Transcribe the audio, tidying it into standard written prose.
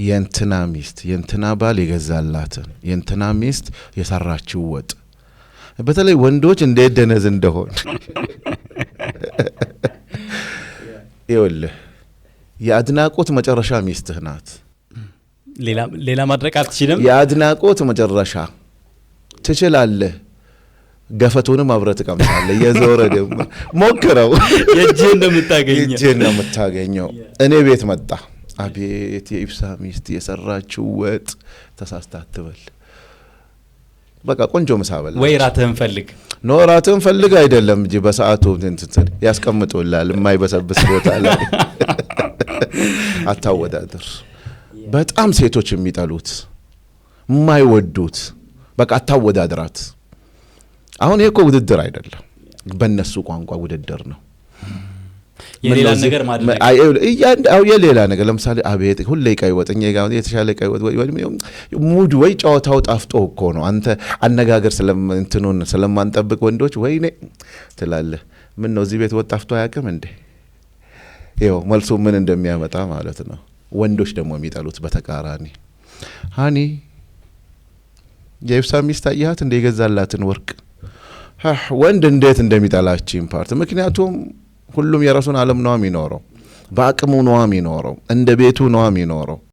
የእንትና ሚስት የእንትና ባል የገዛላትን የእንትና ሚስት የሰራችው ወጥ በተለይ ወንዶች እንዴት ደነዝ እንደሆን ይኸውልህ የአድናቆት መጨረሻ ሚስትህ ናት። ሌላ ማድረግ አትችልም። የአድናቆት መጨረሻ ትችላለህ። ገፈቱንም አብረህ ትቀምሳለህ። የዞረ ደግሞ ሞክረው የእጅህን ነው የምታገኘው። እኔ ቤት መጣ አቤት የኢብሳ ሚስት የሰራችው ወጥ ተሳስታ አትበል። በቃ ቆንጆ ምሳ በላ ወይ ራትህን ፈልግ ነው ራትህን ፈልግ አይደለም እንጂ በሰዓቱ እንትን ያስቀምጡልሃል የማይበሰብስ ቦታ ላይ አታወዳድር። በጣም ሴቶች የሚጠሉት የማይወዱት በቃ አታወዳድራት። አሁን ይሄ እኮ ውድድር አይደለም፣ በእነሱ ቋንቋ ውድድር ነው። የሌላ ነገር ማድረግ የሌላ ነገር ለምሳሌ አቤት ሁሌ ቀይ ወጥ እኛ ጋር የተሻለ ቀይ ወጥ ሙድ ወይ ጨዋታው ጣፍጦ እኮ ነው። አንተ አነጋገር እንትኑን ስለማንጠብቅ ወንዶች ወይኔ ትላለህ። ምን ነው እዚህ ቤት ወጥ ጣፍጦ አያውቅም እንዴ? ይኸው መልሱ ምን እንደሚያመጣ ማለት ነው። ወንዶች ደግሞ የሚጠሉት በተቃራኒ ሃኒ የኢብሳ ሚስት አያት እንደ የገዛላትን ወርቅ ወንድ እንዴት እንደሚጠላችኝ ፓርት። ምክንያቱም ሁሉም የራሱን ዓለም ነው የሚኖረው፣ በአቅሙ ነው የሚኖረው፣ እንደ ቤቱ ነው የሚኖረው።